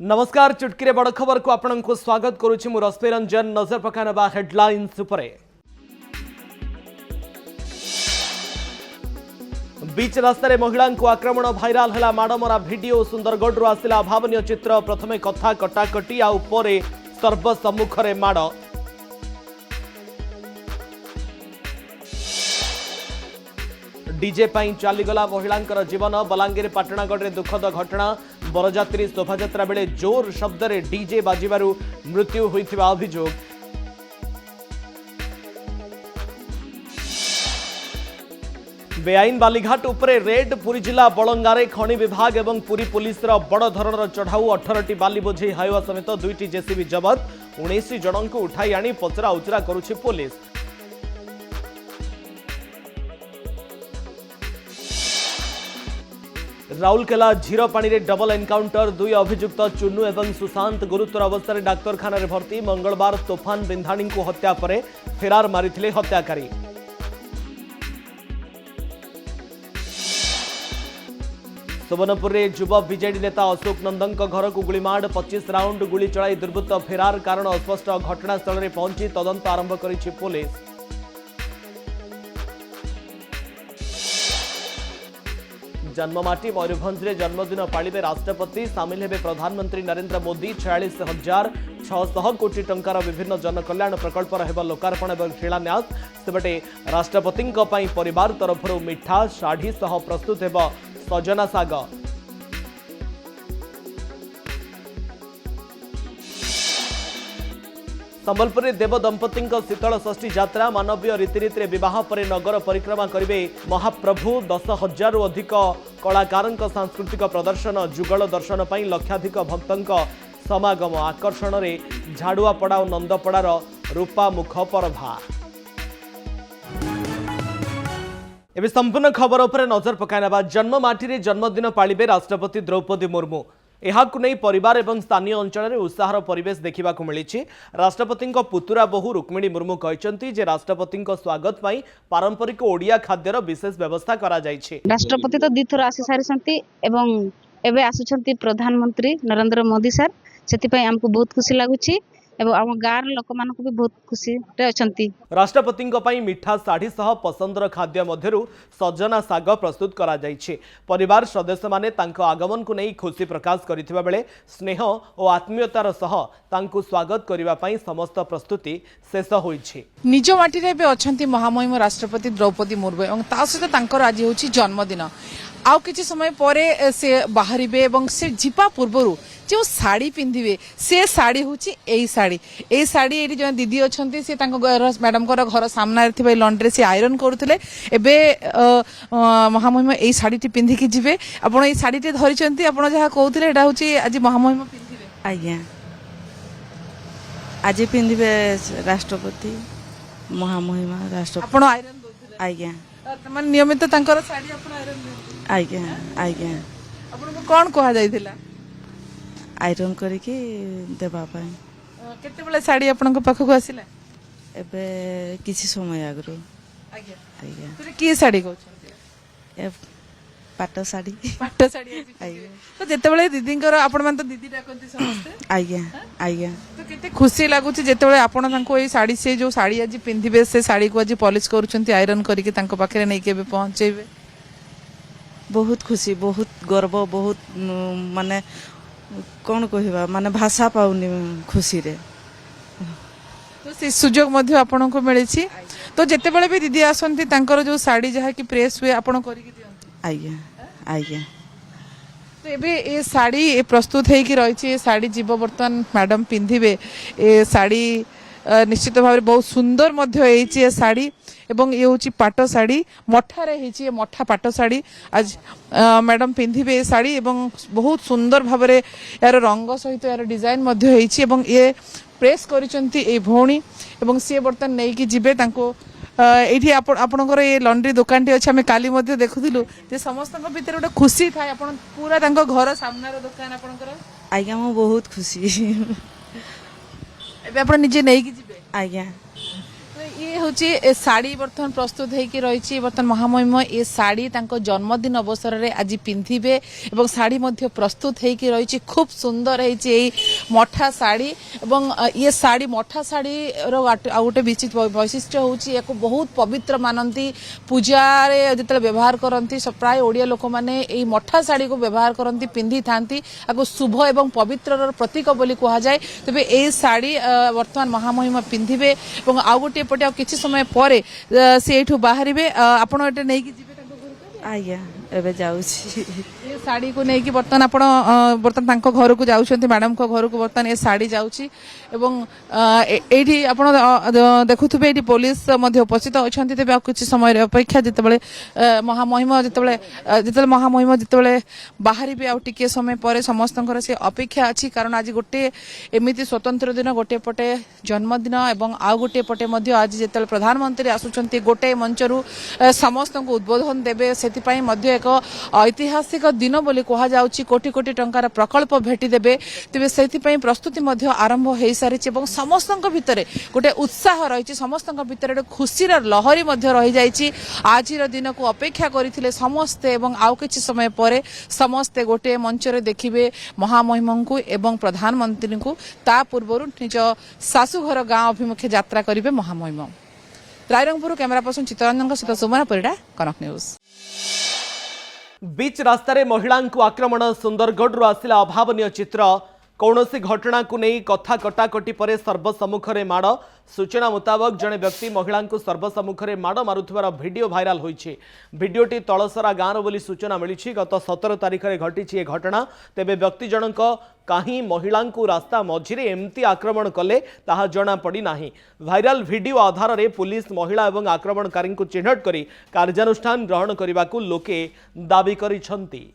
नमस्कार चुटकी बड़ खबर को आपण को स्वागत करुछि मु रश्मि रंजन। नजर पकानबा हेडलाइंस उपरे। बीच रास्तार महिला को आक्रमण भाइराल है माड़मरा भिडियो। सुंदरगढ़ आसिला अभावन चित्र। प्रथमे कथा कटाकटी आ उपरे सर्वसम्मुखरे माड़। डीजे पाई चलीगला महिला जीवन। बलांगीर पाटणागढ़ में दुखद घटना। बरजात्री शोभायात्रा बेले जोर शब्द रे डीजे बाजिबारु मृत्यु होइथिबा अभियोग। बेआईन बालीघाट उपरे रेड। पुरी जिला बलंगारे खनि विभाग एवं पुरी पुलिस बड़ धरणर चढ़ाऊ। 18टी बाली बोझे हाइवा समेत 2टी जेसीबी जबत। 19 जन को उठाई आनी पचरा उचरा करुछि पुलिस। राउरकेला झीरपाणी रे डबल एनकाउंटर। 2 अभियुक्त चुन्नू एवं सुशांत गुरुतर अवस्था डाक्तरखाना भर्ती। मंगलवार तोफान बिंधाणी को हत्या पर फेरार मारिथिले हत्याकारी। सुवर्णपुर में युवा बीजेडी नेता अशोक नंदन घर को गुलीमाड़। 25 राउंड गुली चलाई दुर्बृत्त फेरार। कारण अस्पष्ट। घटनास्थल में पहुंची तदंत आरंभ करिछि पुलिस। जन्ममाटी मयूरभंज में जन्मदिन पालिबे राष्ट्रपति। सामिल हेबे प्रधानमंत्री नरेंद्र मोदी। 46,600 कोटी टंकार विभिन्न जनकल्याण प्रकल्प हेब लोकार्पण और शिलान्यास। सेपटे राष्ट्रपति परिवार तरफ मिठा शाढ़ी सह प्रस्तुत हेब सजना साग। संबलपुर में देव दंपति शीतल षष्ठी यात्रा। मानवीय रीतिनीति विवाह पर नगर परिक्रमा करेंगे महाप्रभु। 10,000 रु अधिक कलाकार सांस्कृतिक प्रदर्शन। जुगल दर्शन पर लक्षाधिक भक्तों समागम। आकर्षण में झाड़ुआपड़ा और नंदपड़ार रूपा मुख परभा। एवं संपूर्ण खबर पर नजर पकाइनबा। जन्ममाटी जन्मदिन पालिबे राष्ट्रपति द्रौपदी मुर्मू। एहाकु नहीं परिवार एवं स्थानीय अंचल में उत्साहर परिवेश देखा मिली। राष्ट्रपति पुतुरा बहु रुक्मिणी मुर्मू कहते जे राष्ट्रपति स्वागत पाई पारंपरिक ओडिया खाद्यर विशेष व्यवस्था करा जायछि। राष्ट्रपति तो दिथर आसी सारी एवं एबे आसुछंती प्रधानमंत्री नरेंद्र मोदी सर। सेति हमको बहुत खुशी लगुछि एवं आम गाँव लोक मान भी बहुत खुशी अच्छी। राष्ट्रपति मिठा शाढ़ी सह पसंदर खाद्य मध्यरु सजना साग प्रस्तुत करा जायछि। परिवार सदस्य माने तांको आगमन को नहीं खुशी प्रकाश करिथिबा बेले स्नेह और आत्मीयतार सह तांको स्वागत करिबा पई समस्त प्रस्तुति शेष होइछि। निज माटी रे बे अछंती महामहिम राष्ट्रपति द्रौपदी मुर्मू और ता सहित तांकर आज होछि जन्मदिन। आउ किछि समय परे से बाहरिबे एवं से जिपा पूर्वरु जो साड़ी पिंधिबे से साड़ी होछि एई साड़ी। एई साड़ी एठी जो दीदी अछंती से तांको मैडम को घर सामना रे थिबे लॉन्ड्री से आयरन करथले। एबे महामहिम एई साड़ी टी पिंधि कि जिवे। आपण एई साड़ी टी धरिचंती। आपण जहा कहउथले एटा होछि आज महामहिम पिंधिबे। आज्ञा आज पिंधिबे राष्ट्रपति महामहिमा राष्ट्रपति। आपण आयरन दोथले। आज्ञा तमन नियमित तांकर साड़ी आपण आयरन दोथले। आज्ञा आज्ञा आपण को कोन कहा जायथिला आयरन करके देबा पाई। केते बेले साड़ी आपण को पाखक आसिला एबे किछि समय आगरो। आज्ञा आज्ञा तो की साड़ी कहउछंती ए पाट साड़ी। पाट साड़ी आज्ञा तो जेते बेले दीदींकर आपण मान तो दीदी डाकंती समस्त। आज्ञा आज्ञा तो केते खुशी लागुची जेते बेले आपण तांको ए साड़ी से जो साड़ी आज पिंधिबे से साड़ी को आज पॉलिश करूछंती आयरन करके तांको पाखरे नै केबे पहुंचेबे। बहुत खुशी बहुत गर्व बहुत माने कौन कहवा माने भाषा पाउनी खुशी रे। तो से सुजोग मध्य आपण को मिली। तो जेते बेले भी दीदी आसंती तांकर जो साड़ी जहा कि प्रेस हुए आपण करी कि दियंती। आज्ञा आज्ञा तो एबे ए साड़ी ए प्रस्तुत है कि रही। ए साड़ी जीव बर्तमान मैडम पिंधिबे। ए साड़ी निश्चित भाव बहुत सुंदर मध्य होइछि। ए साड़ी एवं ये होची पाट साड़ी मठारे होइछि। मठा पाट साड़ी आज मैडम पिंधिबे ए साड़ी एवं बहुत सुंदर भाव यार रंग सहित यार डिजाइन मध्य होइछि। एवं ये प्रेस करिसंती ए भौणी एवं सी बर्तन नै कि जिबे तांको एठी आपणकर ये लॉन्ड्री दुकान टी अछि। हमें काली मध्य देखुथिलु जे समस्त भीतर गोटे खुशी थाए। आपण पूरा तांको घर सामना रो दुकान आपणकर। आज्ञा मो बहुत खुशी। एबे आपण निजे नै कि जिबे। आज्ञा तो ये हूँ ए शाड़ी बर्तमान प्रस्तुत होकर रही बर्तमान महामहिम ए शाड़ी जन्मदिन अवसर में आज पिंधिबे एवं शाड़ी मध्य प्रस्तुत होकर रही खूब सुंदर है मठा शाड़ी एवं ये शाड़ी मठा शाड़ी गोटे वैशिष्ट्य हूँ बहुत पवित्र मानती पूजा जो व्यवहार करती प्राय ओडिया लोक मैंने यही मठा शाड़ी को व्यवहार करती पिंधि था शुभ एवं पवित्र प्रतीक बोली कह जाए तेज ये शाड़ी बर्तमान महामहिम पिंधिबे और आउ गोटे पटे किसी समय पर से बाहर आपण एटे नहीं कि जीवे आज्ञा एबे जाउछि ये शाड़ी को नहीं कि बर्तमान आपण बर्तमान तांको घर को जाउछंती मैडम को घर को बर्तमान ये शाड़ी जाउछि एवं एठी आपण देखुथुबे एठी पुलिस मध्ये उपस्थित अछंती तेबे आ किछि समय रे अपेक्षा जेतेबेले महामहिम जेतेबेले बाहरी भी आ टिके समय पर समस्तंकर से अपेक्षा अछि कारण आज गोटे एमिति स्वतंत्र दिन गोटे पटे जन्मदिन एवं आ गोटे पटे मध्ये आज जेतेबेले प्रधानमंत्री आसुचंती गोटे मंचरू समस्तंको उद्बोधन देबे सेतिपई मध्ये एक ऐतिहासिक दिन बोली कह जाउछि कोटी कोटी टंकार प्रकल्प भेटी देबे तेबे सेतिपई प्रस्तुति मध्ये आरंभ हो सारी समस्त भितर गोटे उत्साह रही समस्त भितर खुशीर लहरी रही जाइए आज दिन को अपेक्षा करते समस्ते एवं आउ किछि समय पर समस्ते गोटे मंचरे देखिबे महामहिम को एवं प्रधानमंत्री को ता पूर्व निज शाशुघर गाँव अभिमुखे यात्रा करेंगे महामहिम। रायरंगपुर कैमरा पर्सन चित्तरंजन सहित सुमन परिडा कनक न्यूज। बीच रास्तार महिला आक्रमण सुंदरगढ़ आसिला अभावनीय चित्र कौनसी घटना को नहीं कथा कटाकटी पर सर्वसम्मुख में माड़ सूचना मुताबक जड़े व्यक्ति महिला को सर्वसम्मुख में माड़ मारुथिबार वीडियो भाइराल होइछि। वीडियोटी तलसरा गाँव बोली सूचना मिली गत 17 तारिख में घटी घटना तेबे व्यक्ति जनक कहीं महिला को रास्ता मझिरे एमती आक्रमण कले ताहा जना पड़ी नाही। भाइराल वीडियो आधार में पुलिस महिला एवं आक्रमणकारी को चिन्हट करी कार्यानुष्ठान ग्रहण करने को लोके दाबी करिसंती।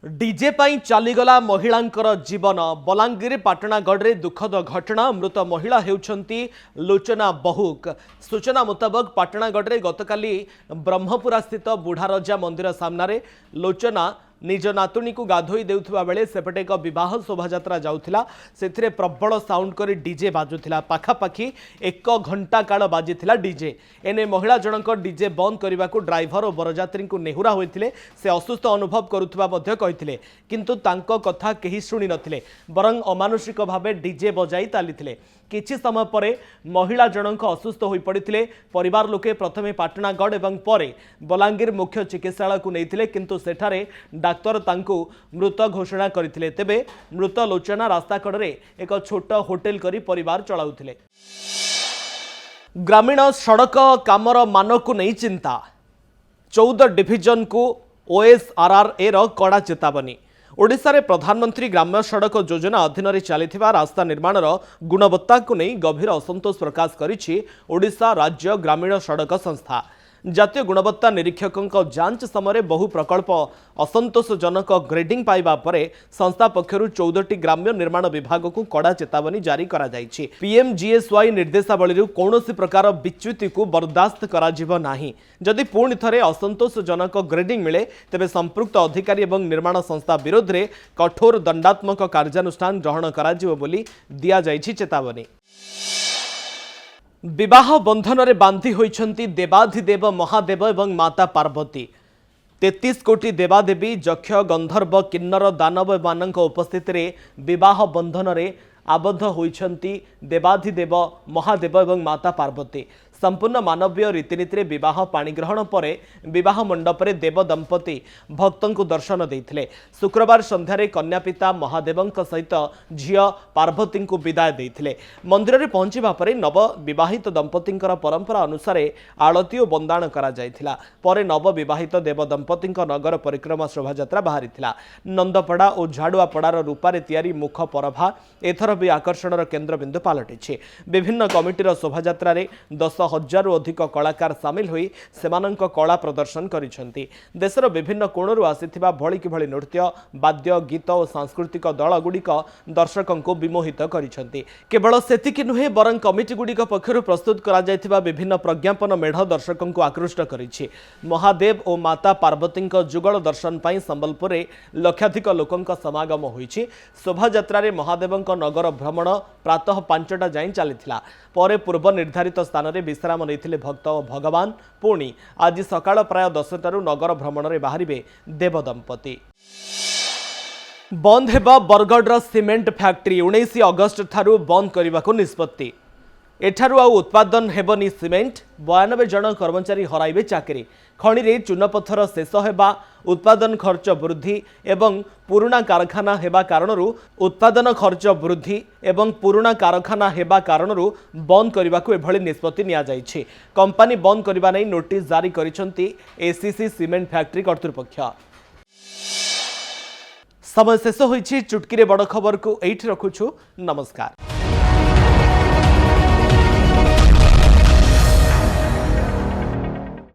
डीजे पाई चलीगला महिलांकर जीवन बलांगीर पाटणागढ़ में दुखद घटना मृत महिला हेउछंती लोचना बहुक। सूचना मुताबक पाटणागढ़ में गतकाली ब्रह्मपुरा स्थित बुढ़ारजा मंदिर सामने लोचना निज नातुणी को गाधोई देउथुबा बेले सेपटे एक विवाह शोभायात्रा जाउथिला सेथिरे प्रबल साउंड करी डीजे बाजुथिला पाखापाखी 1 घंटा काल बाजिथिला डीजे। एने महिला जनक डीजे बंद करने को ड्राइवर और बरजात्री को नेहुरा होइथिले से असुस्थ अनुभव करुथुबा मध्ये कहिथिले किंतु तांको कथा केही सुनी नथिले बरं अमानुषिक भावे डीजे बजाई तालिथिले। किछि समय पर महिला जनक असुस्थ होई पड़िथिले परिवार लोके प्रथमे पाटणागढ़ एवं परे बलांगीर मुख्य चिकित्सालय को नैथिले किंतु सेठारे डाक्तर तांको मृत घोषणा करथिले। तेबे मृत लोचना रास्ता कड़े एक छोट होटेल करी परिवार चलाउथिले। ग्रामीण सड़क कामर मान को नहीं चिंता 14 डिविजन को OSRRA रो कड़ा चेतावनी। ओडिशा रे प्रधानमंत्री ग्राम्य सड़क योजना अधीन रे चलिथिबा रास्ता निर्माणर गुणवत्ता को नहीं गभीर असंतोष प्रकाश करिछि ओडिशा राज्य ग्रामीण सड़क संस्था। जातीय गुणवत्ता निरीक्षकों जांच समय बहु प्रकल्प असंतोषजनक ग्रेडिंग पाइबा परे संस्था पक्षरु 14टी ग्राम्य निर्माण विभाग को कड़ा चेतावनी जारी करा जायछि। PMGSY निर्देशावली कौनसी प्रकार विच्युति को बर्दाश्त करा नाही। जदि पुणी थरे असंतोषजनक ग्रेडिंग मिले तेबे संपृक्त अधिकारी एवं निर्माण संस्था विरोध में कठोर दंडात्मक कार्यानुष्ठान ग्रहण करा जिवो बोली दिया जायछि चेतावनी। विवाह बंधन रे बांधी होइछंती देवाधिदेव महादेव एवं माता पार्वती। 33 कोटी देवादेवी यक्ष गंधर्व किन्नर दानव मानक उपस्थिति रे विवाह बंधन रे आबद्ध होइछंती देवाधिदेव महादेव एवं माता पार्वती। संपूर्ण मानवीय रीतिनीति रे विवाह पाणीग्रहण पर विवाह मंडप रे देव दंपति भक्तों को दर्शन देते। शुक्रवार संध्यारे कन्या पिता महादेव सहित झील पार्वती को विदाय देते। मंदिर में पहुंचा पर नव विवाहित दंपति परंपरा अनुसार आलती और बंदाण कर नव विवाहित देव दंपति नगर परिक्रमा शोभायात्रा बाहरी। नंदपड़ा और झाड़ुआपड़ार रूपारे तैयारी मुख परभा एथर भी आकर्षण केन्द्रबिंदु पलटि। विभिन्न कमिटीर शोभायात्रा 10 1000 अधिक कलाकार सामिल होई सेमानंक कला प्रदर्शन करिसेंती। देशर विभिन्न कोणरू आसीथिबा भଳି कि भଳି नृत्य वाद्य गीत और सांस्कृतिक दल गुड़िक दर्शकों को विमोहित करिसेंती। केवल सेतिकि नुहे बरं कमिटी गुड़िक पक्षरु प्रस्तुत करा जायथिबा विभिन्न प्रज्ञापन मेढ़ दर्शकों को आकृष्ट करिछि। महादेव और माता पार्वती जुगल दर्शन पाई संबलपुर लक्षाधिक लोकों समागम होइछि। शोभा यात्रा महादेव नगर भ्रमण प्रातः 5टा जाए चलीथिला। परे पूर्व निर्धारित स्थान में विश्राम नहीं भक्त और भगवान पुणी आज सकाळ प्राय 10टारू नगर भ्रमण में बाहरिबे देवदंपति। बंद हेबा बरगढ़ सीमेंट फैक्ट्री 19 अगस्ट ठारू बंद करने को निष्पत्ति। एठारू आउ उत्पादन हेबनी सीमेंट 92 जन कर्मचारी हराइबे चाकरी। खनि रे चूनपत्थर शेष हेबा उत्पादन खर्च वृद्धि एवं पुराना कारखाना हेबा कारणरू उत्पादन खर्च वृद्धि एवं पुराना कारखाना हेबा कारणरू बंद करने को एभली निष्पत्ति निया जाइछि। कंपनी बंद करबा नै नोटिस जारी करिसंती एसीसी सीमेंट फैक्ट्री कर्तृपक्ष। समय शेष होइछि। चुटकी रे बड़ खबर को एठी रखुछु। नमस्कार।